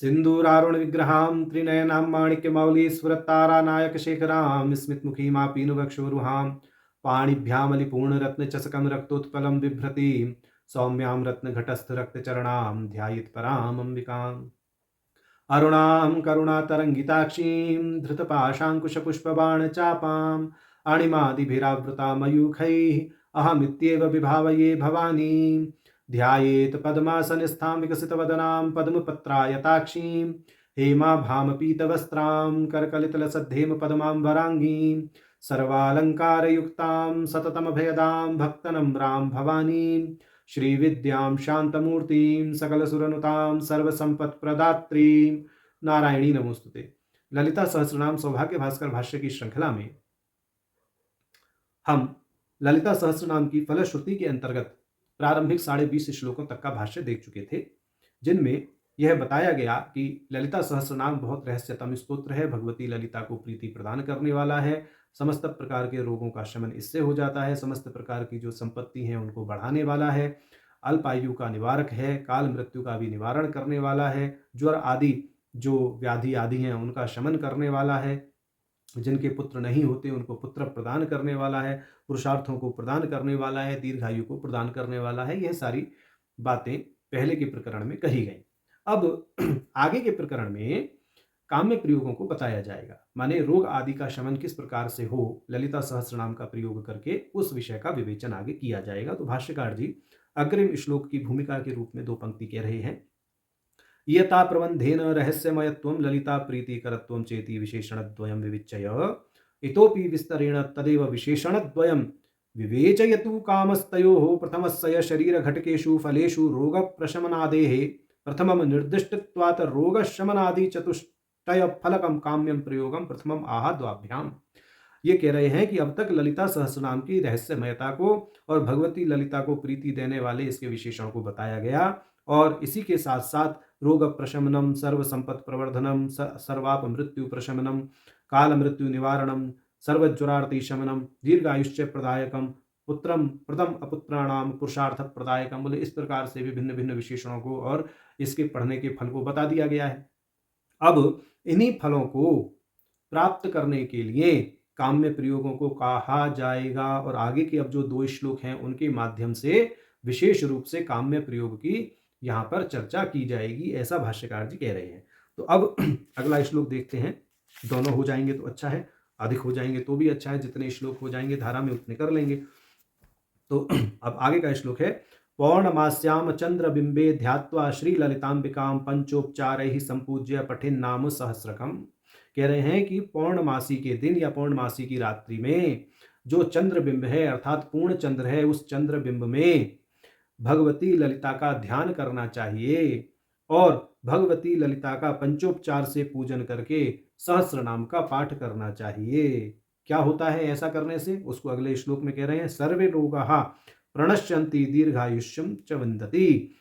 सिंदूरारुण विग्रहां त्रिनयनां माणिक्यमौलीस्फुरत्तारानायकशेखरां स्मितमुखीमापीनुवक्षोरुहां पाणिभ्यामलिपूर्णरत्नचषकं रक्तोत्पलं बिभ्रतीं सौम्यां रत्नघटस्थरक्तचरणां ध्यायेत्परामम्बिकाम् अरुणां करुणातरङ्गिताक्षीं धृतपाशाङ्कुशपुष्पबाणचापाम् अणिमादिभिरावृता मयूखैः अहमित्येव विभावये भवानीं ध्यायेत् पद्मासनस्थां विकसितवदनां पद्मपत्रायताक्षीं हेमाभामपीतवस्त्रां करकलितलसद्धेम पद्मां वराङ्गीं सर्वालङ्कारयुक्तां सततमभयदां भक्तनम्रां भवानीं श्रीविद्यां शान्तमूर्तिं सकलसुरनुतां सर्वसंपत्प्रदात्रीं नारायणी नमोस्तुते। ललिता सहस्रनाम सौभाग्य भास्कर भाष्य की श्रृंखला में हम ललिता सहस्रनाम की फलश्रुति के अंतर्गत प्रारंभिक 20.5 श्लोकों तक का भाष्य देख चुके थे, जिनमें यह बताया गया कि ललिता सहस्रनाम बहुत रहस्यतम स्तोत्र है, भगवती ललिता को प्रीति प्रदान करने वाला है, समस्त प्रकार के रोगों का शमन इससे हो जाता है, समस्त प्रकार की जो संपत्ति हैं उनको बढ़ाने वाला है, अल्पायु का निवारक है, काल मृत्यु का भी निवारण करने वाला है, ज्वर आदि जो व्याधि आदि हैं उनका शमन करने वाला है, जिनके पुत्र नहीं होते उनको पुत्र प्रदान करने वाला है, पुरुषार्थों को प्रदान करने वाला है, दीर्घायु को प्रदान करने वाला है। यह सारी बातें पहले के प्रकरण में कही गई। अब आगे के प्रकरण में काम्य प्रयोगों को बताया जाएगा, माने रोग आदि का शमन किस प्रकार से हो ललिता सहस्रनाम का प्रयोग करके उस विषय का विवेचन आगे किया जाएगा। तो भाष्यकार जी अग्रिम श्लोक की भूमिका के रूप में 2 पंक्ति कह रहे हैं। यता प्रबंधेन रहस्यमयत्वं ललिता प्रीतिकरत्वं चेति विशेषणद्वयं विविच्य इतोपि विस्तरेण तदेव विशेषणद्वयं विवेचयतु कामस्तयोः प्रथमस्य शरीरघटकेषु फलेषु रोगप्रशमनादेः प्रथमं निर्दिष्टत्वात् रोगशमनादि चतुष्टय फलकं काम्यं प्रयोगं प्रथमं आह द्वाभ्याम्। ये कह रहे हैं कि अब तक ललिता सहस्रनाम की रहस्यमयता को और भगवती ललिता को प्रीति देने वाले इसके विशेषण को बताया गया, और इसी के साथ साथ रोग प्रशमनम, सर्व संपत् प्रवर्धनम, सर्वाप मृत्यु प्रशमनम, काल मृत्यु निवारणम, सर्वज्वरार्ति शमनम, दीर्घायुष्य प्रदायकम, पुत्रम प्रथम अपुत्राणाम पुरुषार्थ प्रदायकम, बोले इस प्रकार से विभिन्न भिन्न विशेषणों को और इसके पढ़ने के फल को बता दिया गया है। अब इन्हीं फलों को प्राप्त करने के लिए काम्य प्रयोगों को कहा जाएगा, और आगे के अब जो 2 श्लोक हैं उनके माध्यम से विशेष रूप से काम्य प्रयोग की यहाँ पर चर्चा की जाएगी, ऐसा भाष्यकार जी कह रहे हैं। तो अब अगला श्लोक देखते हैं। दोनों हो जाएंगे तो अच्छा है, अधिक हो जाएंगे तो भी अच्छा है, जितने श्लोक हो जाएंगे धारा में उतने कर लेंगे। तो अब आगे का श्लोक है। पौर्णमास्याम चंद्रबिंबे ध्यात्वा श्री ललितांबिकां पंचोपचारैः संपूज्य पठिन नाम सहस्रकम। कह रहे हैं कि पौर्णमासी के दिन या पौर्णमासी की रात्रि में जो चंद्रबिंब है अर्थात पूर्ण चंद्र है, उस चंद्रबिंब में भगवती ललिता का ध्यान करना चाहिए और भगवती ललिता का पंचोपचार से पूजन करके सहस्र नाम का पाठ करना चाहिए। क्या होता है ऐसा करने से, उसको अगले श्लोक में कह रहे हैं। सर्वे रोगाः प्रणश्यन्ति दीर्घायुष्यं च विन्दति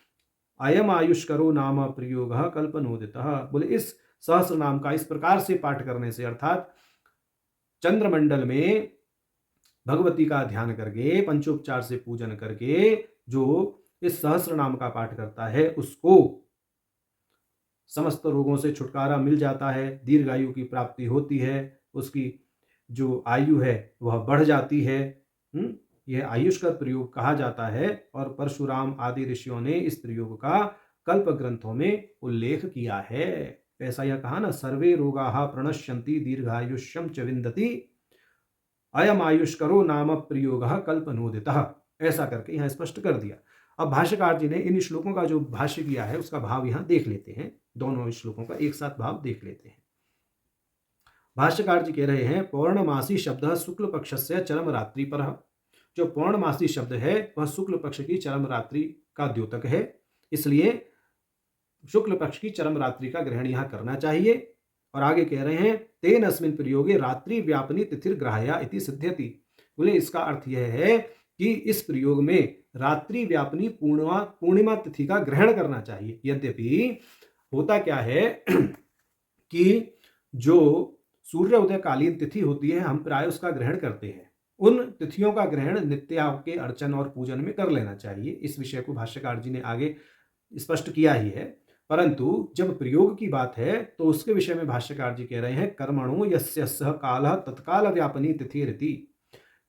अयम आयुष्करो नाम प्रयोगः कल्पनोदितः। बोले इस सहस्र नाम का इस प्रकार से पाठ करने से, अर्थात चंद्रमंडल में भगवती का ध्यान करके पंचोपचार से पूजन करके जो इस सहस्र नाम का पाठ करता है उसको समस्त रोगों से छुटकारा मिल जाता है, दीर्घायु की प्राप्ति होती है, उसकी जो आयु है वह बढ़ जाती है। यह आयुष्कर प्रयोग कहा जाता है और परशुराम आदि ऋषियों ने इस प्रयोग का कल्प ग्रंथों में उल्लेख किया है। ऐसा यह कहा ना, सर्वे रोगाः प्रणश्यन्ति दीर्घायुष्यं च विन्दति अयम आयुष्करो नाम प्रयोगः कल्पनोदितः, ऐसा करके यहाँ स्पष्ट कर दिया। अब भाष्यकार जी ने इन श्लोकों का जो भाष्य किया है उसका भाव यहाँ देख लेते हैं, दोनों श्लोकों का एक साथ भाव देख लेते हैं। भाष्यकार जी कह रहे हैं पौर्णमासी शब्द शुक्ल पक्ष से चरम रात्रि पर। जो पौर्णमासी शब्द है वह शुक्ल पक्ष की चरम रात्रि का द्योतक है, इसलिए शुक्ल पक्ष की चरम रात्रि का ग्रहण यहाँ करना चाहिए। और आगे कह रहे हैं तेन अस्मिन् प्रयोगे रात्रि व्यापनी तिथिर ग्राह्या इति सिद्ध्यति। बोले इसका अर्थ यह है कि इस प्रयोग में रात्रि व्यापनी पूर्णिमा तिथि का ग्रहण करना चाहिए। यद्यपि होता क्या है कि जो सूर्योदय कालीन तिथि होती है हम प्राय उसका ग्रहण करते हैं, उन तिथियों का ग्रहण नित्य के अर्चन और पूजन में कर लेना चाहिए। इस विषय को भाष्यकार जी ने आगे स्पष्ट किया ही है, परंतु जब प्रयोग की बात है तो उसके विषय में भाष्यकार जी कह रहे हैं कर्मणो यस्य सह कालः तत्काल व्यापनी तिथिरिति,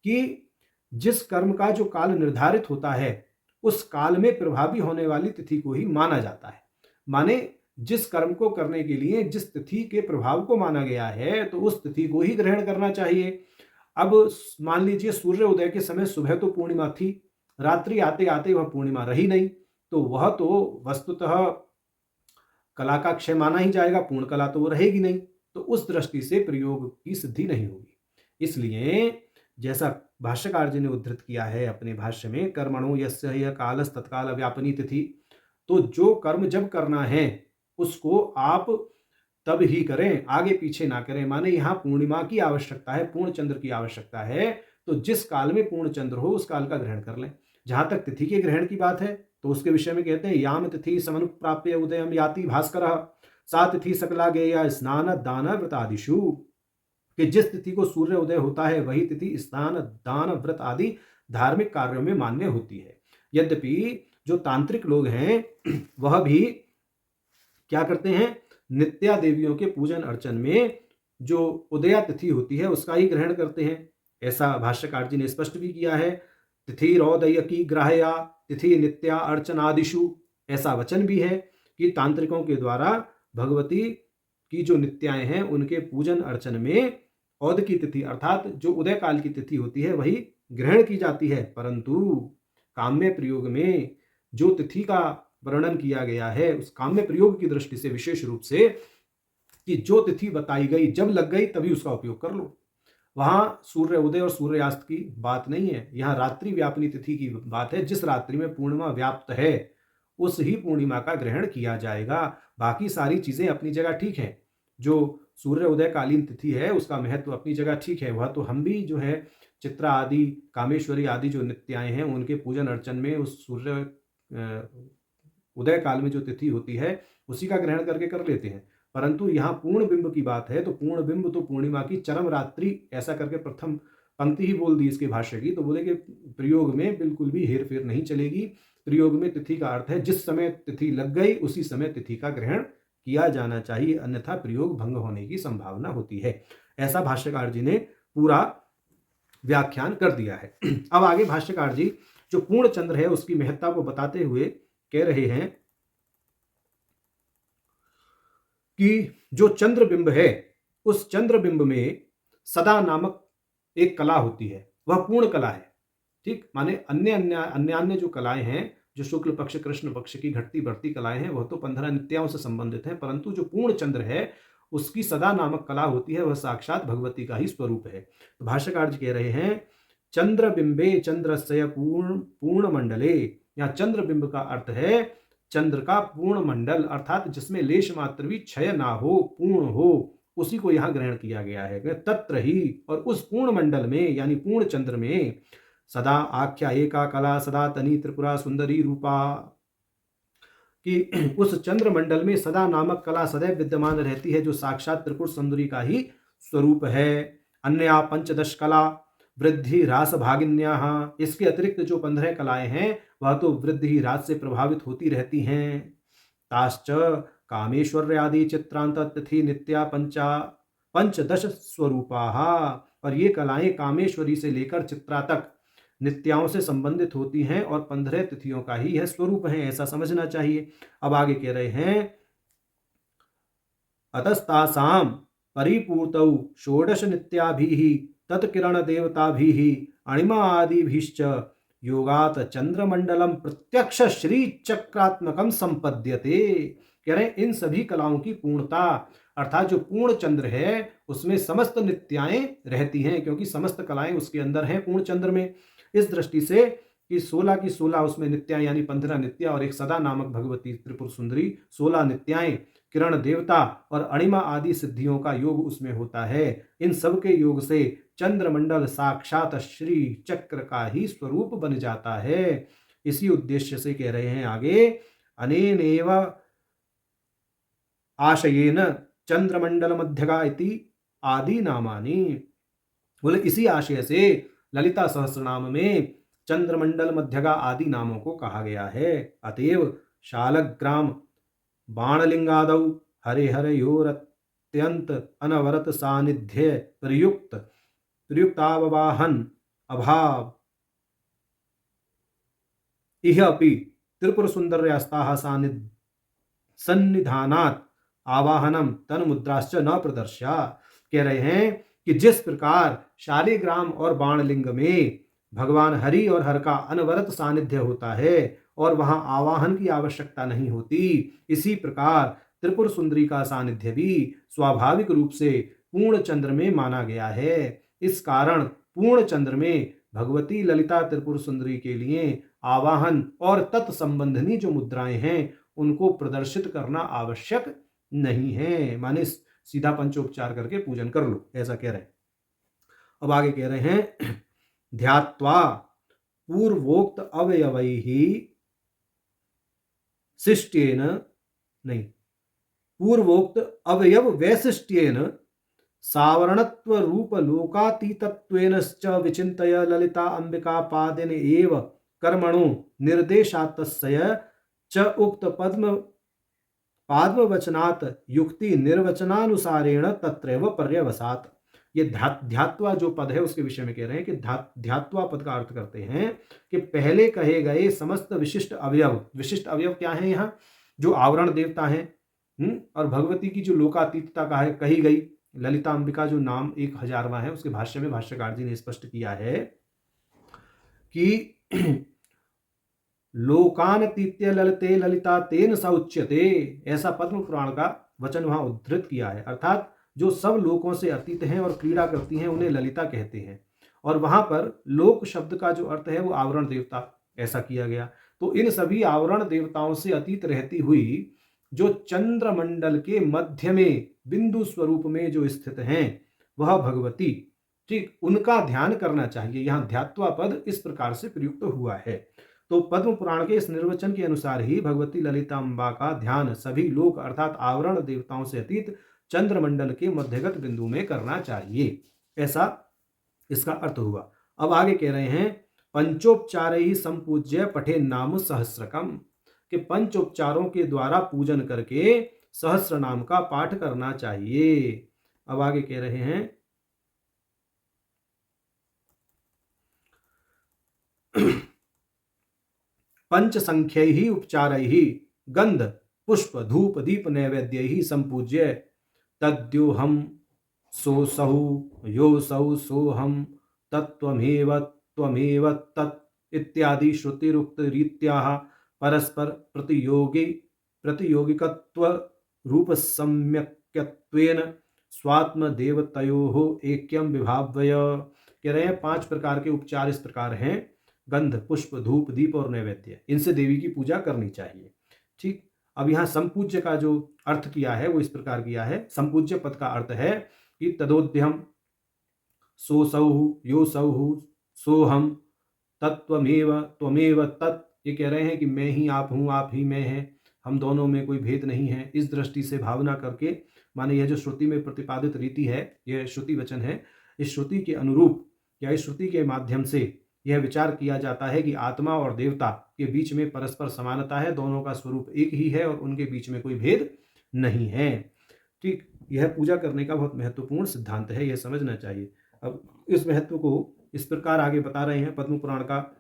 कि जिस कर्म का जो काल निर्धारित होता है उस काल में प्रभावी होने वाली तिथि को ही माना जाता है। माने जिस कर्म को करने के लिए जिस तिथि के प्रभाव को माना गया है तो उस तिथि को ही ग्रहण करना चाहिए। अब मान लीजिए सूर्य उदय के समय सुबह तो पूर्णिमा थी, रात्रि आते आते वह पूर्णिमा रही नहीं, तो वह तो वस्तुतः कला का क्षय माना ही जाएगा, पूर्ण कला तो वो रहेगी नहीं, तो उस दृष्टि से प्रयोग की सिद्धि नहीं होगी। इसलिए जैसा भाष्यकार जी ने उद्धृत किया है अपने भाष्य में, कर्मणो यस्य यह कालस तत्काल व्यापनी तिथि, तो जो कर्म जब करना है उसको आप तब ही करें, आगे पीछे ना करें। माने यहाँ पूर्णिमा की आवश्यकता है, पूर्ण चंद्र की आवश्यकता है, तो जिस काल में पूर्ण चंद्र हो उस काल का ग्रहण कर लें। जहां तक तिथि के ग्रहण की बात है तो उसके विषय में कहते हैं याम तिथि समनुप्राप्य उदयम याति भास्कर सा तिथि सकला गेया स्नान दान व्रत आदिशु, कि जिस तिथि को सूर्य उदय होता है वही तिथि स्नान दान व्रत आदि धार्मिक कार्यों में मान्य होती है। यद्यपि जो तांत्रिक लोग हैं वह भी क्या करते हैं, नित्या देवियों के पूजन अर्चन में जो उदया तिथि होती है उसका ही ग्रहण करते हैं। ऐसा भाष्यकार जी ने स्पष्ट भी किया है, तिथि रौदय की ग्राह्या तिथि नित्या अर्चनादिशु, ऐसा वचन भी है कि तांत्रिकों के द्वारा भगवती की जो नित्याएं हैं उनके पूजन अर्चन में औद की तिथि अर्थात जो उदय काल की तिथि होती है वही ग्रहण की जाती है। परंतु काम्य प्रयोग में जो तिथि का वर्णन किया गया है उस काम्य प्रयोग की दृष्टि से विशेष रूप से कि जो तिथि बताई गई जब लग गई तभी उसका उपयोग कर लो। वहां सूर्य उदय और सूर्यास्त की बात नहीं है, यहाँ रात्रि व्यापनी तिथि की बात है। जिस रात्रि में पूर्णिमा व्याप्त है उस ही पूर्णिमा का ग्रहण किया जाएगा। बाकी सारी चीजें अपनी जगह ठीक है, जो सूर्य उदय कालीन तिथि है उसका महत्व अपनी जगह ठीक है, वह तो हम भी जो है चित्रा आदि कामेश्वरी आदि जो नित्याएं हैं उनके पूजन अर्चन में उस सूर्य उदय काल में जो तिथि होती है उसी का ग्रहण करके कर लेते हैं। परंतु यहाँ पूर्ण बिंब की बात है तो पूर्ण बिंब तो पूर्णिमा की चरम रात्रि, ऐसा करके प्रथम पंक्ति ही बोल दी इसके भाष्य की, तो बोले कि प्रयोग में बिल्कुल भी हेर फेर नहीं चलेगी। प्रयोग में तिथि का अर्थ है जिस समय तिथि लग गई उसी समय तिथि का ग्रहण किया जाना चाहिए, अन्यथा प्रयोग भंग होने की संभावना होती है। ऐसा भाष्यकार जी ने पूरा व्याख्यान कर दिया है। अब आगे भाष्यकार जी जो पूर्ण चंद्र है उसकी महत्ता को बताते हुए कह रहे हैं कि जो चंद्रबिंब है उस चंद्रबिंब में सदा नामक एक कला होती है, वह पूर्ण कला है। ठीक, माने अन्य जो कलाएं हैं, जो शुक्ल पक्ष कृष्ण पक्ष की घटती बढ़ती कलाएं हैं वह तो 15 नित्याओं से संबंधित हैं, परंतु जो पूर्ण चंद्र है उसकी सदा नामक कला होती है, वह साक्षात भगवती का ही स्वरूप है। तो भाष्यकार जी कह रहे हैं चंद्रबिंबे चंद्रस्य पूर्ण मंडले, यहाँ चंद्रबिंब का अर्थ है चंद्र का पूर्ण मंडल, अर्थात जिसमें लेश मात्र भी क्षय ना हो, पूर्ण हो, उसी को यहां ग्रहण किया गया है। तत्र ही, और उस पूर्ण मंडल में यानी पूर्ण चंद्र में सदा आख्या एका कला सदा तनी त्रिपुरा सुंदरी रूपा, कि उस चंद्र मंडल में सदा नामक कला सदैव विद्यमान रहती है जो साक्षात त्रिपुर सुंदरी का ही स्वरूप है। अन्य पंचदश कला वृद्धि ह्रास भागिन्या, इसके अतिरिक्त जो 15 कलाएं हैं वह तो वृद्धि ह्रास से प्रभावित होती रहती हैं। ताश्च कामेश्वर्य आदि चित्रांत तिथि नित्या पंचदश स्वरूपा, और ये कलाएं कामेश्वरी से लेकर चित्रा तक नित्याओं से संबंधित होती हैं और 15 तिथियों का ही यह स्वरूप है, ऐसा समझना चाहिए। अब आगे कह रहे हैं अतस्तासाम परिपूर्तौ षोडश नित्याभिः तत्किरण देवताभिः अणिमा आदिभिश्च योगात चंद्रमंडलम प्रत्यक्ष श्री चक्रात्मकम संपद्यते। कह रहे इन सभी कलाओं की पूर्णता अर्थात जो पूर्ण चंद्र है उसमें समस्त नित्याएं रहती हैं, क्योंकि समस्त कलाएं उसके अंदर हैं पूर्ण चंद्र में। इस दृष्टि से कि 16 की 16 उसमें नित्या यानी 15 नित्या और एक सदा नामक भगवती त्रिपुर सुंदरी, 16 नित्याएं, किरण देवता और अणिमा आदि सिद्धियों का योग उसमें होता है। इन सब के योग से चंद्रमंडल साक्षात श्री चक्र का ही स्वरूप बन जाता है। इसी उद्देश्य से कह रहे हैं आगे अनेनेव आशयेन चंद्रमंडल मध्यगा इति आदि नामानि, बोले इसी आशय से ललिता सहस्रनाम में चंद्रमंडल मध्यगा आदि नामों को कहा गया है। अतएव शालग्राम बाणलिंगादौ हरिहरयोरत्यंत अनवरत सानिध्य प्रयुक्ताववाहन अभाव इह अपि त्रिपुर सुंदर्यास्ताः सन्निधानात् आवाहनम तन मुद्राश्च न प्रदर्श्या। कह रहे हैं कि जिस प्रकार शालिग्राम और बाणलिंग में भगवान हरि और हर का अनवरत सानिध्य होता है और वहां आवाहन की आवश्यकता नहीं होती, इसी प्रकार त्रिपुर सुंदरी का सानिध्य भी स्वाभाविक रूप से पूर्ण चंद्र में माना गया है। इस कारण पूर्ण चंद्र में भगवती ललिता त्रिपुर सुंदरी के लिए आवाहन और तत्संबंधी जो मुद्राएं हैं उनको प्रदर्शित करना आवश्यक नहीं है, माने सीधा पंचोपचार करके पूजन कर लो, ऐसा कह रहे हैं। अब आगे कह रहे हैं ध्यात्वा पूर्वोक्त अवयवैहि शिष्टेन नहीं पूर्वोक्त अवयव वैशिष्ट्येन सावरणत्व रूप लोकातीतत्वेन च विचिन्तय ललिता अंबिका पादेन एव कर्मणो निर्देशातस्य च उक्त पाद्मवचनात् युक्ति निर्वचनानुसारेण तत्रैव पर्यवसात्। ये ध्यात्वा जो पद है उसके विषय में कह रहे हैं कि ध्यात्वा पद का अर्थ करते हैं कि पहले कहे गए समस्त विशिष्ट अवयव क्या है यहाँ, जो आवरण देवता है और भगवती की जो लोकातीतता का है कही गई, ललिता अंबिका जो नाम 1000वां है उसके भाष्य में भाष्यकार जी ने स्पष्ट किया है कि लोकानतीत्य ललिते ललिता तेन स उच्यते, ऐसा पद्म पुराण का वचन वहां उद्धृत किया है। अर्थात जो सब लोकों से अतीत हैं और क्रीड़ा करती हैं उन्हें ललिता कहते हैं, और वहां पर लोक शब्द का जो अर्थ है वो आवरण देवता ऐसा किया गया। तो इन सभी आवरण देवताओं से अतीत रहती हुई जो चंद्रमंडल के मध्य में बिंदु स्वरूप में जो स्थित हैं वह भगवती, ठीक, उनका ध्यान करना चाहिए। यहाँ ध्यात्वा पद इस प्रकार से प्रयुक्त हुआ है। तो पद्म पुराण के इस निर्वचन के अनुसार ही भगवती ललितांबा का ध्यान सभी लोक अर्थात आवरण देवताओं से अतीत चंद्रमंडल के मध्यगत बिंदु में करना चाहिए, ऐसा इसका अर्थ हुआ। अब आगे कह रहे हैं पंचोपचार ही संपूज्य पठे नाम सहस्रकम, कि पंचोपचारों के द्वारा पूजन करके सहस्र नाम का पाठ करना चाहिए। अब आगे कह रहे हैं पंच संख्य ही उपचार ही गंध पुष्प धूप दीप नैवेद्य ही संपूज्य तद्योहम सोसहु योसहु सोहम तत्त्वमेव त्वमेव तत् इत्यादि श्रुतिरुक्त रीत्या परस्पर प्रतियोगिकत्व रूप सम्यक्यत्वेन स्वात्म देवतयोः ऐक्यम विभाव्य। कह रहे हैं 5 प्रकार के उपचार इस प्रकार हैं, गंध पुष्प धूप दीप और नैवेद्य, इनसे देवी की पूजा करनी चाहिए। ठीक, अब यहाँ संपूज्य का जो अर्थ किया है वो इस प्रकार किया है। संपूज्य पद का अर्थ है कि तदोद्यम सोसौ योसौ सोहम तत्त्वमेव त्वमेव तत्, ये कह रहे हैं कि मैं ही आप हूँ आप ही मैं हैं, हम दोनों में कोई भेद नहीं है। इस दृष्टि से भावना करके, माने यह जो श्रुति में प्रतिपादित रीति है, यह श्रुति वचन है, इस श्रुति के अनुरूप या इस श्रुति के माध्यम से यह विचार किया जाता है कि आत्मा और देवता के बीच में परस्पर समानता है, दोनों का स्वरूप एक ही है और उनके बीच में कोई भेद नहीं है। ठीक, यह पूजा करने का बहुत महत्वपूर्ण सिद्धांत है, यह समझना चाहिए। अब इस महत्व को इस प्रकार आगे बता रहे हैं, पद्म पुराण का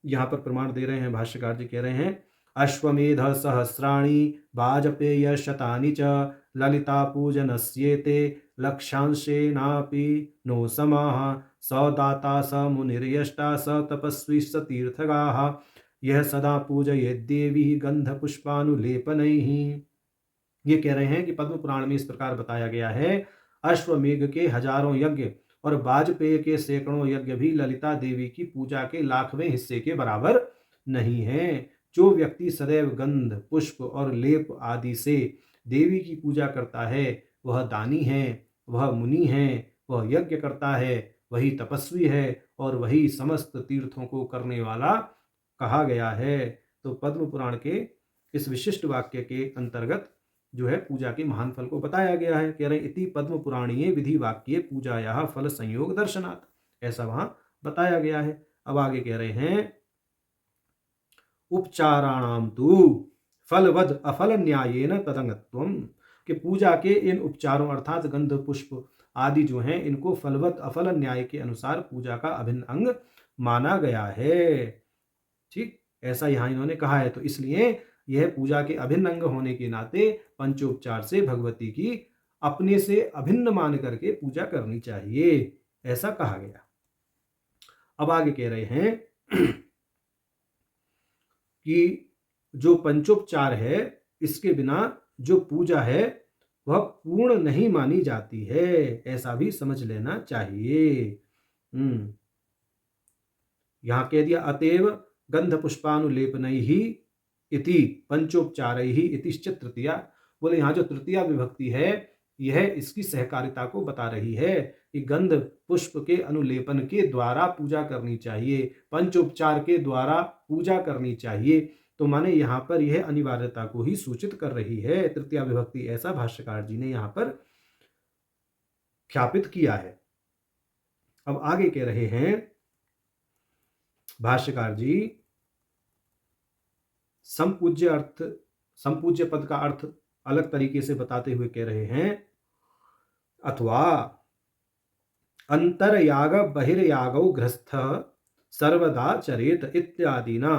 यहाँ पर प्रमाण दे रहे हैं भाष्यकार जी, कह रहे हैं अश्वमेध सहस्राणि वाजपेय शतानि च ललिता पूजनस्येते लक्षांशेनापि नो समाः स दाता स मुनिर्यष्टा स तपस्वी स तीर्थगाः यह सदा पूजयेत् देवी गंध पुष्पानुलेपनैः। ये कह रहे हैं कि पद्म पुराण में इस प्रकार बताया गया है, अश्वमेघ के हजारों यज्ञ और वाजपेय के सैकड़ों यज्ञ भी ललिता देवी की पूजा के 1,00,000वें हिस्से के बराबर नहीं है। जो व्यक्ति सदैव गंध पुष्प और लेप आदि से देवी की पूजा करता है वह दानी है, वह मुनि है, वह यज्ञ करता है, वही तपस्वी है और वही समस्त तीर्थों को करने वाला कहा गया है। तो पद्म पुराण के इस विशिष्ट वाक्य के अंतर्गत जो है पूजा के महान फल को बताया गया है। कह रहे इति पद्म पुराणीय विधि वाक्य पूजाया फल संयोग दर्शनात्, ऐसा वहां बताया गया है। अब आगे कह रहे हैं उपचाराणाम तु फलवद अफल न्यायेन तदंगत्वम, कि पूजा के इन उपचारों अर्थात गंध पुष्प आदि जो हैं इनको फलवत अफल न्याय के अनुसार पूजा का अभिन्न अंग माना गया है। ठीक, ऐसा यहाँ इन्होंने कहा है। तो इसलिए यह पूजा के अभिन्न अंग होने के नाते पंचोपचार से भगवती की अपने से अभिन्न मान करके पूजा करनी चाहिए, ऐसा कहा गया। अब आगे कह रहे हैं कि जो पंचोपचार है इसके बिना जो पूजा है वह पूर्ण नहीं मानी जाती है, ऐसा भी समझ लेना चाहिए। यहां कह दिया अतएव गंध पुष्पानुलेपनैः इति पंचोपचारैः इतिश्च तृतीया। बोले यहाँ जो तृतीया विभक्ति है यह इसकी सहकारिता को बता रही है कि गंध पुष्प के अनुलेपन के द्वारा पूजा करनी चाहिए, पंचोपचार के द्वारा पूजा करनी चाहिए। तो माने यहाँ पर यह अनिवार्यता को ही सूचित कर रही है तृतीया विभक्ति, ऐसा भाष्यकार जी ने यहाँ पर ख्यापित किया है। अब आगे कह रहे हैं भाष्यकार जी, संपूज्य पद का अर्थ अलग तरीके से बताते हुए कह रहे हैं अथवा अंतरयाग बहिर्यागौ गृहस्थ सर्वदा चरेत इत्यादिना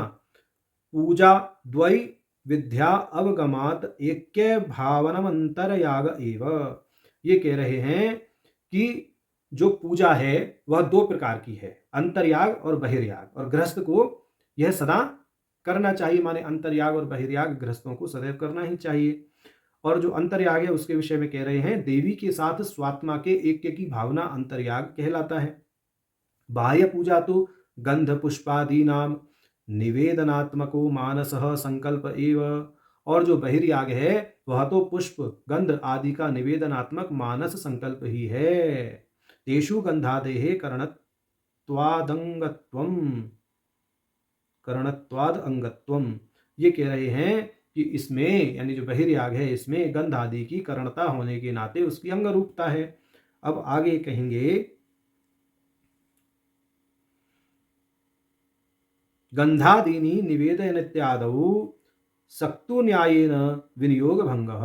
पूजा द्वै विद्या अवगमात ऐक्य भावनमंतरयाग एव। ये कह रहे हैं कि जो पूजा है वह दो प्रकार की है, अंतर्याग और बहिर्याग, और गृहस्थ को यह सदा करना चाहिए। माने अंतर्याग और बहिर्याग गृहस्थों को सदैव करना ही चाहिए। और जो अंतर्याग है उसके विषय में कह रहे हैं देवी के साथ स्वात्मा के ऐक्य की भावना अंतर्याग कहलाता है। बाह्य पूजा तो गंध पुष्पादि नाम निवेदनात्मको मानसः संकल्प एव, और जो बहिर्याग है वह तो पुष्प गंध आदि का निवेदनात्मक मानस संकल्प ही है। तेषु गंधादेः करणत्वाद अंगत्वम। ये कह रहे हैं कि इसमें यानी जो बहिर्याग है इसमें गंध आदि की करणता होने के नाते उसकी अंग रूपता है। अब आगे कहेंगे गंधादीनि निवेदयनित्यादौ सक्तु न्यायेन विनियोग भंगः।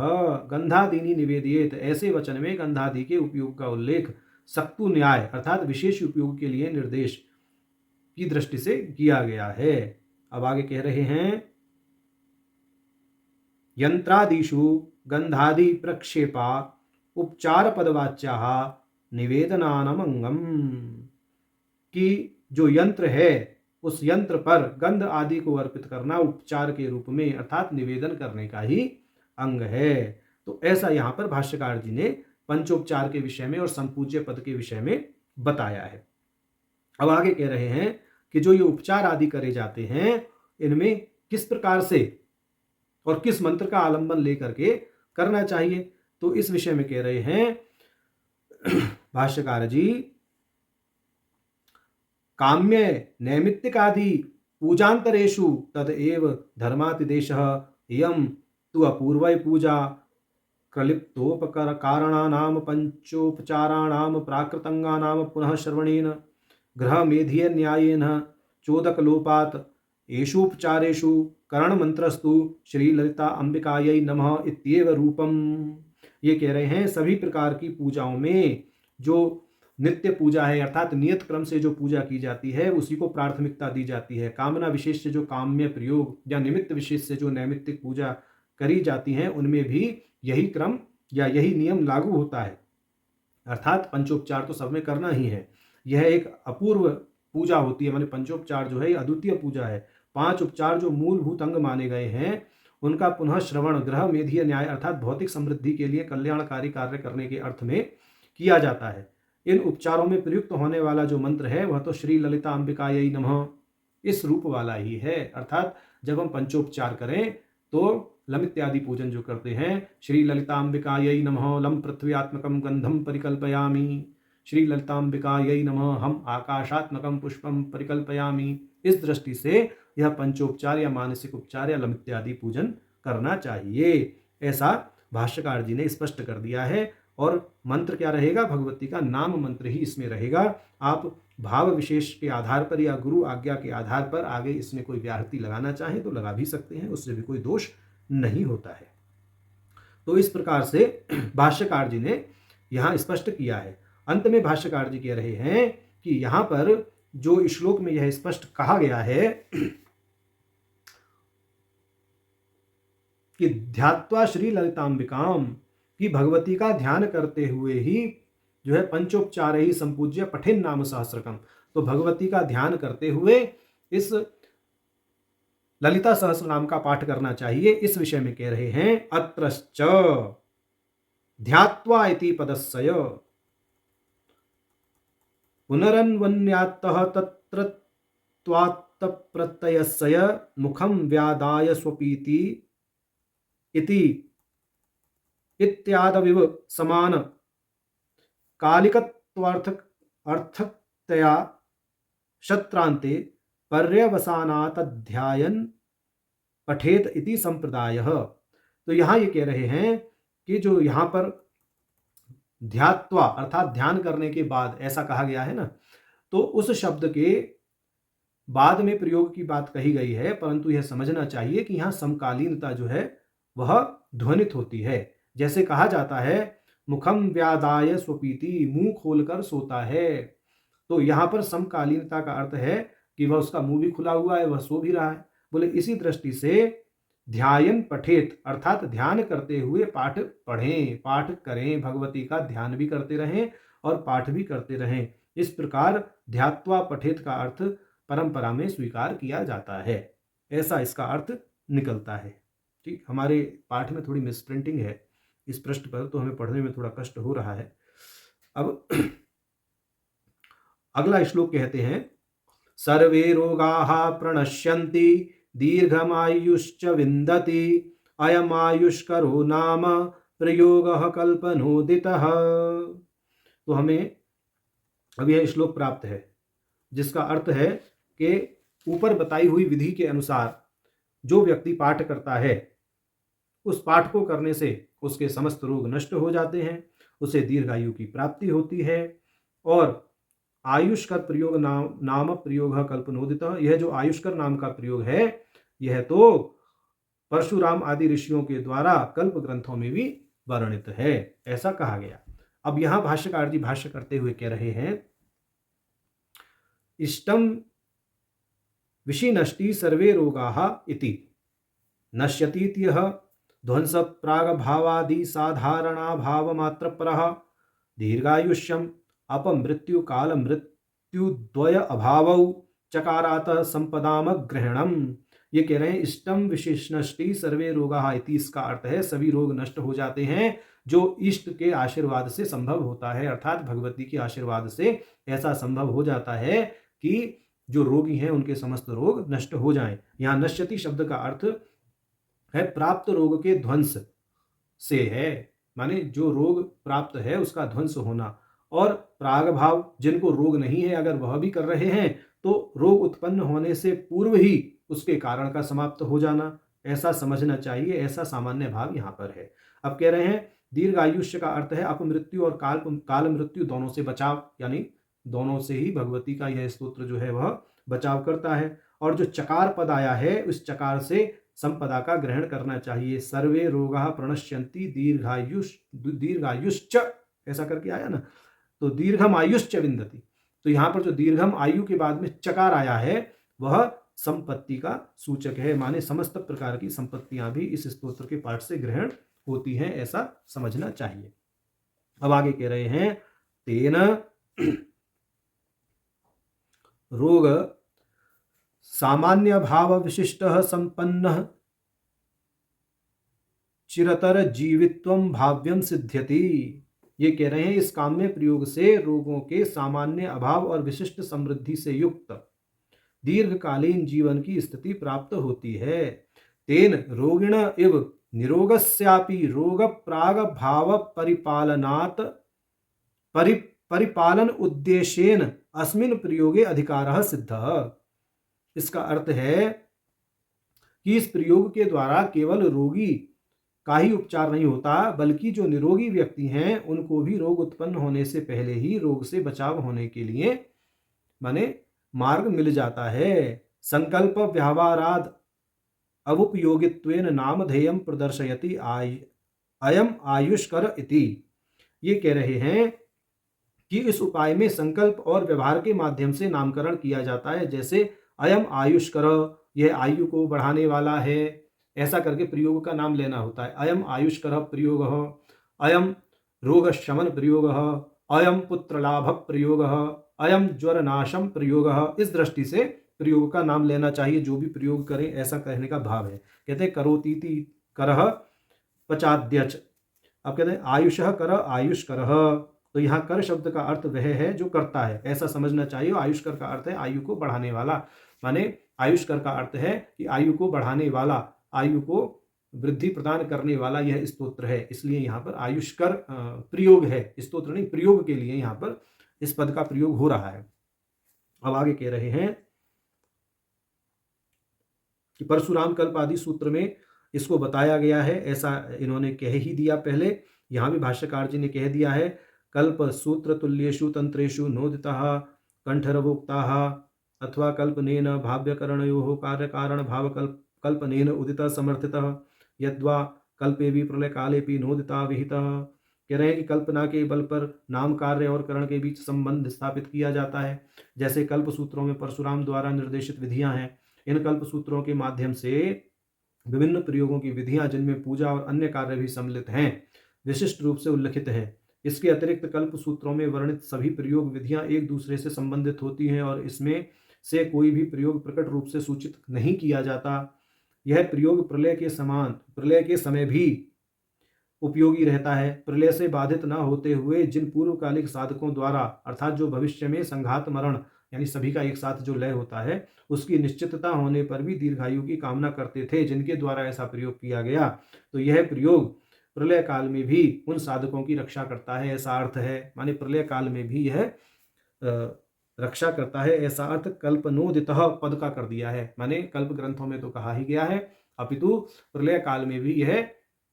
गंधादीनि निवेदयेत, ऐसे वचन में गंधादि के उपयोग का उल्लेख सक्तु न्याय अर्थात विशेष उपयोग के लिए निर्देश की दृष्टि से किया गया है। अब आगे कह रहे हैं यंत्रादिषु गंधादि प्रक्षेपा उपचार पदवाच्याः निवेदनानमंगम, कि जो यंत्र है उस यंत्र पर गंध आदि को अर्पित करना उपचार के रूप में अर्थात निवेदन करने का ही अंग है। तो ऐसा यहाँ पर भाष्यकार जी ने पंचोपचार के विषय में और संपूज्य पद के विषय में बताया है। अब आगे कह रहे हैं कि जो ये उपचार आदि करे जाते हैं इनमें किस प्रकार से और किस मंत्र का आलंबन लेकर के करना चाहिए, तो इस विषय में कह रहे हैं भाष्यकार जी काम्य नैमित्तिकादि पूजांतरेषु तदेव धर्मातिदेशः इयं तु अपूर्वै पूजा प्रलिप्तोपकारणानां पंचोपचाराणां प्राकृतंगानां पुनः श्रवणेन गृहमेधिय न्यायेन चोदकलोपात् एषूपचारेषु करणमंत्रस्तु श्री ललिता अंबिकायै नमः इत्येव रूपम। ये कह रहे हैं सभी प्रकार की पूजाओं में जो नित्य पूजा है अर्थात नियत क्रम से जो पूजा की जाती है उसी को प्राथमिकता दी जाती है। कामना विशेष से जो काम्य प्रयोग या निमित्त विशेष से जो नैमित्तिक पूजा करी जाती हैं उनमें भी यही क्रम या यही नियम लागू होता है, अर्थात पंचोपचार तो सब में करना ही है। यह एक अपूर्व पूजा होती है, माने पंचोपचार जो है अद्वितीय पूजा है। 5 उपचार जो मूलभूत अंग माने गए हैं उनका पुनः श्रवण गृह मेधीय न्याय अर्थात भौतिक समृद्धि के लिए कल्याणकारी कार्य करने के अर्थ में किया जाता है। इन उपचारों में प्रयुक्त होने वाला जो मंत्र है वह तो श्री ललिता अंबिकायै नमः इस रूप वाला ही है, अर्थात जब हम पंचोपचार करें तो लम इत्यादि पूजन जो करते हैं श्री ललितांबिकायै नमः लम पृथ्व्यात्मकं गंधम परिकल्पयामि, श्री ललितांबिकायै नमः हम आकाशात्मकं पुष्पम परिकल्पयामि, इस दृष्टि से यह पंचोपचार या मानसिक उपचार या लम इत्यादि पूजन करना चाहिए, ऐसा भाष्यकार जी ने स्पष्ट कर दिया है। और मंत्र क्या रहेगा, भगवती का नाम मंत्र ही इसमें रहेगा। आप भाव विशेष के आधार पर या गुरु आज्ञा के आधार पर आगे इसमें कोई व्याहृति लगाना चाहें तो लगा भी सकते हैं, उससे भी कोई दोष नहीं होता है। तो इस प्रकार से भाष्यकार जी ने यहाँ स्पष्ट किया है। अंत में भाष्यकार जी कह रहे हैं कि यहाँ पर जो श्लोक में यह स्पष्ट कहा गया है कि ध्यात्वा श्री ललितांबिकाम, की भगवती का ध्यान करते हुए ही जो है पंचोपचार ही संपूज्य पठिन नाम सहस्रकम, तो भगवती का ध्यान करते हुए इस ललिता सहस्र नाम का पाठ करना चाहिए। इस विषय में कह रहे हैं अत्रश्च ध्यात्वा इति पदस्सय पुनरन्वन्यात्तः तत्र त्वात्त प्रत्ययस्य मुखं व्यादाय स्वपीति इति इत्यादविव समान कालिकत्वार्थकतया शत्रान्ते पर्यवसानात् पठेत इति संप्रदायः। तो यहाँ ये कह रहे हैं कि जो यहाँ पर ध्यात्वा अर्थात ध्यान करने के बाद ऐसा कहा गया है ना, तो उस शब्द के बाद में प्रयोग की बात कही गई है, परंतु यह समझना चाहिए कि यहाँ समकालीनता जो है वह ध्वनित होती है। जैसे कहा जाता है मुखम व्यादाय स्वपीति, मुंह खोलकर सोता है, तो यहाँ पर समकालीनता का अर्थ है कि वह उसका मुंह भी खुला हुआ है, वह सो भी रहा है। बोले इसी दृष्टि से ध्यायन पठेत अर्थात ध्यान करते हुए पाठ पढ़ें, पाठ करें, भगवती का ध्यान भी करते रहें और पाठ भी करते रहें। इस प्रकार ध्यात्वा पठेत का अर्थ परंपरा में स्वीकार किया जाता है, ऐसा इसका अर्थ निकलता है। ठीक, हमारे पाठ में थोड़ी मिसप्रिंटिंग है इस पृष्ठ पर, तो हमें पढ़ने में थोड़ा कष्ट हो रहा है। अब अगला श्लोक कहते हैं सर्वे रोगाः प्रणश्यन्ति दीर्घमायुश्च विन्दति अयमायुष्करो नाम प्रयोगः कल्पनोदितः। तो हमें अब यह श्लोक प्राप्त है जिसका अर्थ है कि ऊपर बताई हुई विधि के अनुसार जो व्यक्ति पाठ करता है उस पाठ को करने से उसके समस्त रोग नष्ट हो जाते हैं, उसे दीर्घायु की प्राप्ति होती है। और आयुष्कर प्रयोग नाम प्रयोग कल्पनोदित, यह जो आयुष्कर नाम का प्रयोग है यह तो परशुराम आदि ऋषियों के द्वारा कल्प ग्रंथों में भी वर्णित है, ऐसा कहा गया। अब यहां भाष्यकार जी भाष्य करते हुए कह रहे हैं इष्टम विषिनष्टि सर्वे रोगाः इति नश्यतीत्यः ध्वंस प्राग भावादि साधारणा भाव मात्र परः दीर्घायुष्यम अपमृत्यु काल मृत्यु द्वय अभावौ चकारात संपदाम ग्रहणम। ये कह रहे हैं इष्टम विशिष्टि सर्वे रोगाः इति, इसका अर्थ है सभी रोग नष्ट हो जाते हैं जो इष्ट के आशीर्वाद से संभव होता है, अर्थात भगवती के आशीर्वाद से ऐसा संभव हो जाता है कि जो रोगी हैं उनके समस्त रोग नष्ट हो जाएं। यहाँ नश्यति शब्द का अर्थ है प्राप्त रोग के ध्वंस से है, माने जो रोग प्राप्त है उसका ध्वंस होना। और प्राग भाव, जिनको रोग नहीं है अगर वह भी कर रहे हैं तो रोग उत्पन्न होने से पूर्व ही उसके कारण का समाप्त हो जाना, ऐसा समझना चाहिए। ऐसा सामान्य भाव यहाँ पर है। अब कह रहे हैं दीर्घायुष्य का अर्थ है अपमृत्यु और काल मृत्यु दोनों से बचाव, यानी दोनों से ही भगवती का यह स्तोत्र जो है वह बचाव करता है। और जो चकार पद आया है उस चकार से संपदा का ग्रहण करना चाहिए। सर्वे रोगाः प्रणश्यन्ति दीर्घायुश्च ऐसा करके आया ना, तो दीर्घम आयुश्च विन्दति। तो यहाँ पर जो दीर्घम आयु के बाद में चकार आया है वह संपत्ति का सूचक है, माने समस्त प्रकार की संपत्तियां भी इस स्तोत्र के पाठ से ग्रहण होती हैं, ऐसा समझना चाहिए। अब आगे कह रहे हैं तेन रोग सामान्य भाव विशिष्ट संपन्न चिरतर जीवित्वम भाव्यम सिद्ध्यति। ये कह रहे हैं इस काम में प्रयोग से रोगों के सामान्य अभाव और विशिष्ट समृद्धि से युक्त दीर्घकालीन जीवन की स्थिति प्राप्त होती है। तेन रोगिण इव निरोगस्यापि रोग प्राग भाव परिपालनात् परिपालन उद्देश्येन अस्मिन प्रयोगे अधिकारः सिद्धः। इसका अर्थ है कि इस प्रयोग के द्वारा केवल रोगी का ही उपचार नहीं होता, बल्कि जो निरोगी व्यक्ति हैं उनको भी रोग उत्पन्न होने से पहले ही रोग से बचाव होने के लिए माने मार्ग मिल जाता है। संकल्प व्यवहाराद अवुपयोगित्वेन नामधेयम प्रदर्शयति अयम आयुष्कर इति। ये कह रहे हैं कि इस उपाय में संकल्प और व्यवहार के माध्यम से नामकरण किया जाता है। जैसे अयम आयुष्कर, यह आयु को बढ़ाने वाला है, ऐसा करके प्रयोग का नाम लेना होता है। अयम आयुष्कर प्रयोग, अयम रोग शमन प्रयोग, अयम पुत्र लाभ प्रयोग, अयम ज्वर नाशम प्रयोग। इस दृष्टि से प्रयोग का नाम लेना चाहिए, जो भी प्रयोग करें, ऐसा कहने का भाव है। कहते हैं करोतीति करह पचाद्यच। अब कहते हैं आयुषः कर आयुष्कर, तो यहाँ कर शब्द का अर्थ वह है जो करता है, ऐसा समझना चाहिए। आयुष्कर का अर्थ है आयु को बढ़ाने वाला, माने आयुष्कर का अर्थ है कि आयु को बढ़ाने वाला, आयु को वृद्धि प्रदान करने वाला यह स्तोत्र है। इसलिए यहाँ पर आयुष्कर प्रयोग है, स्तोत्र नहीं, प्रयोग के लिए यहाँ पर इस पद का प्रयोग हो रहा है। अब आगे कह रहे हैं कि परशुराम कल्प आदि सूत्र में इसको बताया गया है, ऐसा इन्होंने कह ही दिया पहले। यहाँ भी भाष्यकार जी ने कह दिया है, कल्प सूत्र तुल्येषु तंत्रेषु नोदितः कंठरवोक्ताः अथवा कल्पनेन भाव्यकरणयोः कार्यकारण भाव कल्पनेन उदितः समर्थितः यद्वा कल्पे भी प्रलय काले भी नोदिता विहितः। कह रहे हैं कि कल्पना के बल पर नाम कार्य और करण के बीच संबंध स्थापित किया जाता है। जैसे कल्प सूत्रों में परशुराम द्वारा निर्देशित विधियां हैं। इन कल्प सूत्रों के माध्यम से विभिन्न प्रयोगों की विधियां, जिनमें पूजा और अन्य कार्य भी सम्मिलित हैं, विशिष्ट रूप से उल्लिखित हैं। इसके अतिरिक्त कल्प सूत्रों में वर्णित सभी प्रयोग विधियां एक दूसरे से संबंधित होती हैं और इसमें से कोई भी प्रयोग प्रकट रूप से सूचित नहीं किया जाता। यह प्रयोग प्रलय के समय भी उपयोगी रहता है। प्रलय से बाधित न होते हुए जिन पूर्वकालिक साधकों द्वारा, अर्थात जो भविष्य में संघात मरण यानी सभी का एक साथ जो लय होता है, उसकी निश्चितता होने पर भी दीर्घायु की कामना करते थे, जिनके द्वारा ऐसा प्रयोग किया गया, तो यह प्रयोग प्रलय काल में भी उन साधकों की रक्षा करता है, ऐसा अर्थ है। माने प्रलय काल में भी यह रक्षा करता है, ऐसा अर्थ कल्पनोदितः पद का कर दिया है। माने कल्प ग्रंथों में तो कहा ही गया है, अपितु प्रलय काल में भी यह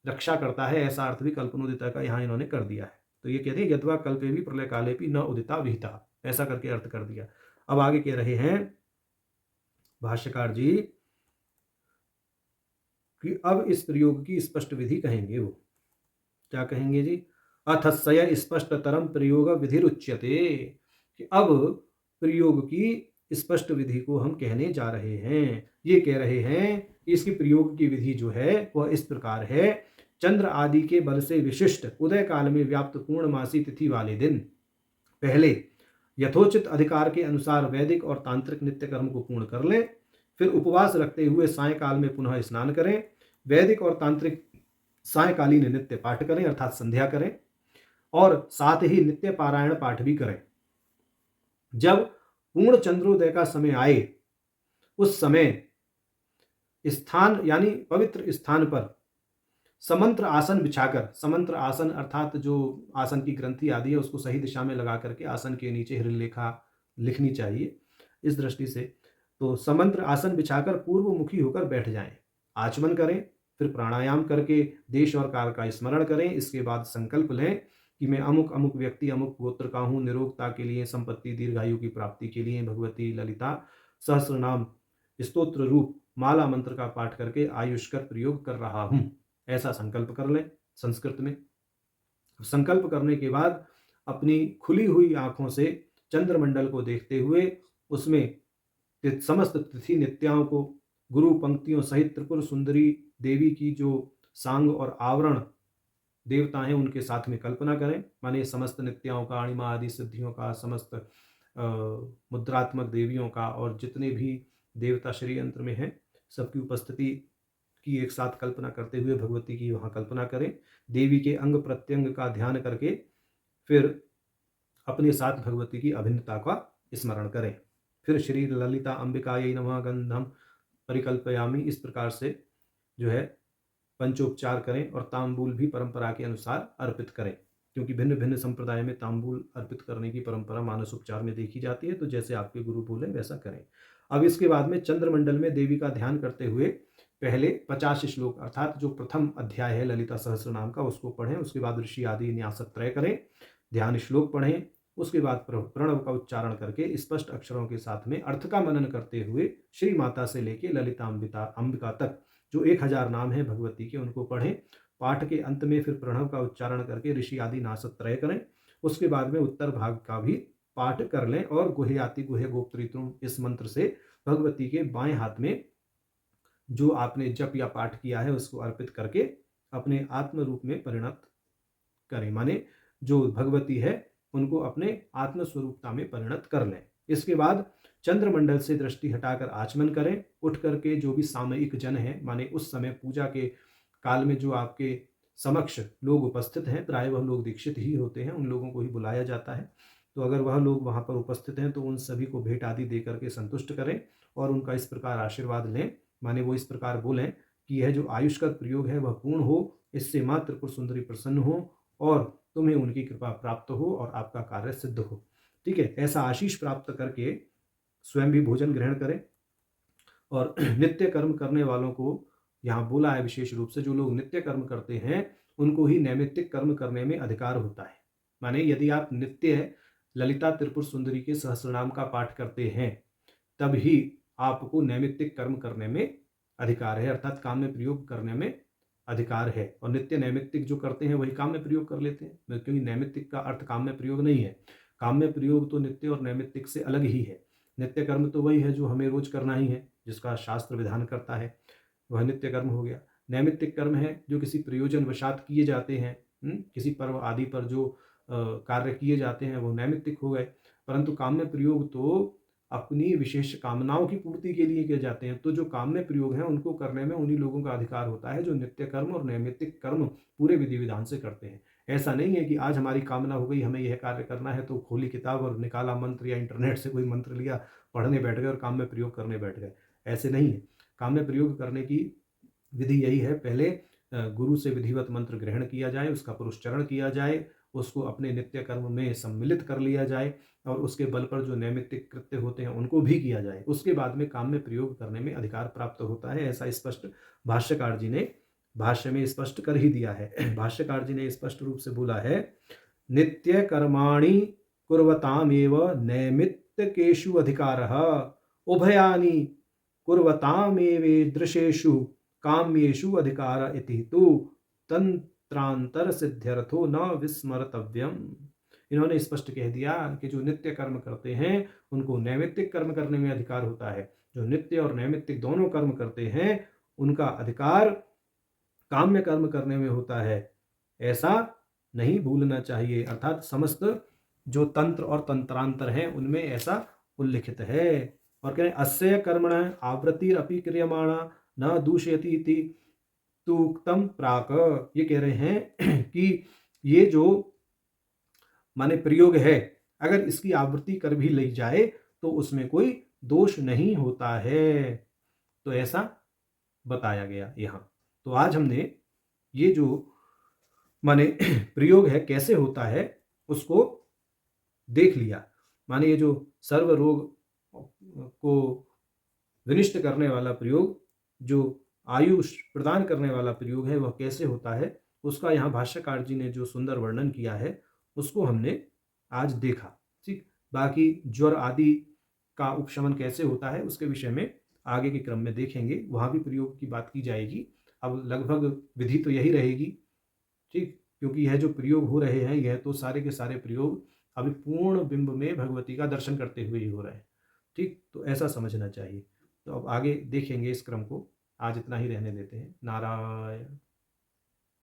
रक्षा करता है, ऐसा अर्थ भी कल्पनोदिता का यहाँ इन्होंने कर दिया है। तो ये कहते हैं यद्वा कल्पे भी प्रलय काले भी न उदिता विहिता, ऐसा करके अर्थ कर दिया। अब आगे कह रहे हैं भाष्यकार जी कि अब इस प्रयोग की स्पष्ट विधि कहेंगे। वो क्या कहेंगे जी? अथस्य स्पष्टतरम प्रयोग विधिरुच्यते, कि अब प्रयोग की स्पष्ट विधि को हम कहने जा रहे हैं। ये कह रहे हैं कि इसकी प्रयोग की विधि जो है वह इस प्रकार है। चंद्र आदि के बल से विशिष्ट उदय काल में व्याप्त पूर्णमासी तिथि वाले दिन पहले यथोचित अधिकार के अनुसार वैदिक और तांत्रिक नित्य कर्म को पूर्ण कर लें। फिर उपवास रखते हुए सायंकाल में पुनः स्नान करें। वैदिक और तांत्रिक सायंकालीन नित्य पाठ करें, अर्थात संध्या करें, और साथ ही नित्य पारायण पाठ भी करें। जब पूर्ण चंद्रोदय का समय आए, उस समय स्थान यानी पवित्र स्थान पर समंत्र आसन बिछाकर, समंत्र आसन अर्थात जो आसन की ग्रंथि आदि है उसको सही दिशा में लगा करके आसन के नीचे हृदयलेखा लिखनी चाहिए। इस दृष्टि से तो समंत्र आसन बिछाकर पूर्वमुखी होकर बैठ जाएं, आचमन करें, फिर प्राणायाम करके देश और काल का स्मरण करें। इसके बाद संकल्प लें कि मैं अमुक अमुक व्यक्ति अमुक गोत्र का हूँ, निरोगता के लिए, संपत्ति दीर्घायु की प्राप्ति के लिए भगवती ललिता सहस्र नाम स्तोत्र रूप माला मंत्र का पाठ करके आयुष्कर प्रयोग कर रहा हूँ, ऐसा संकल्प कर लें संस्कृत में। संकल्प करने के बाद अपनी खुली हुई आंखों से चंद्रमंडल को देखते हुए उसमें समस्त तिथि नित्याओं को गुरु पंक्तियों सहित त्रिपुर सुंदरी देवी की जो सांग और आवरण देवता हैं उनके साथ में कल्पना करें। माने समस्त नित्याओं का, अणिमा आदि सिद्धियों का, समस्त मुद्रात्मक देवियों का और जितने भी देवता श्री यंत्र में हैं सबकी उपस्थिति की एक साथ कल्पना करते हुए भगवती की वहाँ कल्पना करें। देवी के अंग प्रत्यंग का ध्यान करके फिर अपने साथ भगवती की अभिन्नता का स्मरण करें। फिर श्री ललिता अंबिकायै नमः गंधम परिकल्पयामि, इस प्रकार से जो है पंचोपचार करें और तांबूल भी परंपरा के अनुसार अर्पित करें, क्योंकि भिन्न भिन्न संप्रदाय में तांबूल अर्पित करने की परंपरा मानसोपचार में देखी जाती है। तो जैसे आपके गुरु बोले वैसा करें। अब इसके बाद में चंद्रमंडल में देवी का ध्यान करते हुए पहले 50 श्लोक अर्थात जो प्रथम अध्याय है ललिता सहस्र नाम का उसको पढ़ें। उसके बाद ऋषि आदि न्यासत्रय करें, ध्यान श्लोक पढ़ें। उसके बाद प्रणव का उच्चारण करके स्पष्ट अक्षरों के साथ में अर्थ का मनन करते हुए श्री माता से लेके ललिता अंबिका तक जो 1000 नाम हैं भगवती के उनको पढ़ें। पाठ के अंत में फिर प्रणव का उच्चारण करके ऋषि आदि नासत्रय करें। उसके बाद में उत्तर भाग का भी पाठ कर लें और गुह्याति गुह्य गोप्त्री तुम इस मंत्र से भगवती के बाएं हाथ में जो आपने जप या पाठ किया है उसको अर्पित करके अपने आत्म रूप में परिणत करें, माने जो भगवती है उनको अपने आत्म स्वरूपता में परिणत कर लें। इसके बाद चंद्रमंडल से दृष्टि हटाकर आचमन करें। उठ करके जो भी सामयिक जन है, माने उस समय पूजा के काल में जो आपके समक्ष लोग उपस्थित हैं, प्राय वह लोग दीक्षित ही होते हैं, उन लोगों को ही बुलाया जाता है। तो अगर वह लोग वहाँ पर उपस्थित हैं तो उन सभी को भेंट आदि दे करके संतुष्ट करें और उनका इस प्रकार आशीर्वाद लें, माने वो इस प्रकार बोलें कि यह जो आयुष का प्रयोग है वह पूर्ण हो, इससे माँ त्रिपुर सुंदरी प्रसन्न हो और तुम्हें उनकी कृपा प्राप्त हो और आपका कार्य सिद्ध हो। ठीक है, ऐसा आशीष प्राप्त करके स्वयं भी भोजन ग्रहण करें। और नित्य कर्म करने वालों को यहाँ बोला है विशेष रूप से, जो लोग नित्य कर्म करते हैं उनको ही नैमित्तिक कर्म करने में अधिकार होता है। माने यदि आप नित्य ललिता त्रिपुर सुंदरी के सहस्रनाम का पाठ करते हैं तब ही आपको नैमित्तिक कर्म करने में अधिकार है, अर्थात काम में प्रयोग करने में अधिकार है। और नित्य नैमित्तिक जो करते हैं वही काम में प्रयोग कर लेते हैं, क्योंकि नैमित्तिक का अर्थ काम में प्रयोग नहीं है। काम में प्रयोग तो नित्य और नैमित्तिक से अलग ही है। नित्य कर्म तो वही है जो हमें रोज करना ही है, जिसका शास्त्र विधान करता है, वह नित्य कर्म हो गया। नैमित्तिक कर्म है जो किसी प्रयोजन वशात किए जाते हैं, किसी पर्व आदि पर जो कार्य किए जाते हैं वो नैमित्तिक हो गए। परंतु काम में प्रयोग तो अपनी विशेष कामनाओं की पूर्ति के लिए किए जाते हैं। तो जो काम में प्रयोग है उनको करने में उन्हीं लोगों का अधिकार होता है जो नित्य कर्म और नैमित्तिक कर्म पूरे विधि विधान से करते हैं। ऐसा नहीं है कि आज हमारी कामना हो गई, हमें यह कार्य करना है, तो खोली किताब और निकाला मंत्र या इंटरनेट से कोई मंत्र लिया, पढ़ने बैठ गए और काम में प्रयोग करने बैठ गए। ऐसे नहीं है। काम में प्रयोग करने की विधि यही है, पहले गुरु से विधिवत मंत्र ग्रहण किया जाए, उसका पुरुषचरण किया जाए, उसको अपने नित्य कर्म में सम्मिलित कर लिया जाए और उसके बल पर जो नैमित्तिक कृत्य होते हैं उनको भी किया जाए। उसके बाद में काम में प्रयोग करने में अधिकार प्राप्त होता है। ऐसा स्पष्ट भाष्यकार जी ने भाष्य में स्पष्ट कर ही दिया है। भाष्यकार जी ने स्पष्ट रूप से बोला है, नित्य कर्माणि कुर्वतामेव नैमित्तिकेषु अधिकारः उभयानि कुर्वतामेवेदृशेषु काम्येषु अधिकार इति तु तंत्रांतर सिद्ध्यर्थो न विस्मर्तव्यम। इन्होंने स्पष्ट कह दिया कि जो नित्य कर्म करते हैं उनको नैमित्तिक कर्म करने में अधिकार होता है। जो नित्य और नैमित्तिक दोनों कर्म करते हैं उनका अधिकार काम्य कर्म करने में होता है, ऐसा नहीं भूलना चाहिए। अर्थात समस्त जो तंत्र और तंत्रांतर हैं उनमें ऐसा उल्लिखित है। और कह रहे अस्य कर्मण आवृत्तिरपि क्रियमाणा न दूषयति इति तूक्तम प्राक। ये कह रहे हैं कि ये जो माने प्रयोग है, अगर इसकी आवृत्ति कर भी ली जाए तो उसमें कोई दोष नहीं होता है, तो ऐसा बताया गया यहाँ। तो आज हमने ये जो माने प्रयोग है कैसे होता है उसको देख लिया। माने ये जो सर्व रोग को विनिष्ट करने वाला प्रयोग, जो आयुष प्रदान करने वाला प्रयोग है, वह कैसे होता है उसका यहाँ भाष्यकार जी ने जो सुंदर वर्णन किया है उसको हमने आज देखा। ठीक, बाकी ज्वर आदि का उपशमन कैसे होता है उसके विषय में आगे के क्रम में देखेंगे, वहाँ भी प्रयोग की बात की जाएगी। अब लगभग विधि तो यही रहेगी, ठीक, क्योंकि यह जो प्रयोग हो रहे हैं यह तो सारे के सारे प्रयोग अभी पूर्ण बिंब में भगवती का दर्शन करते हुए ही हो रहे हैं। ठीक, तो ऐसा समझना चाहिए। तो अब आगे देखेंगे इस क्रम को, आज इतना ही रहने देते हैं। नारायण।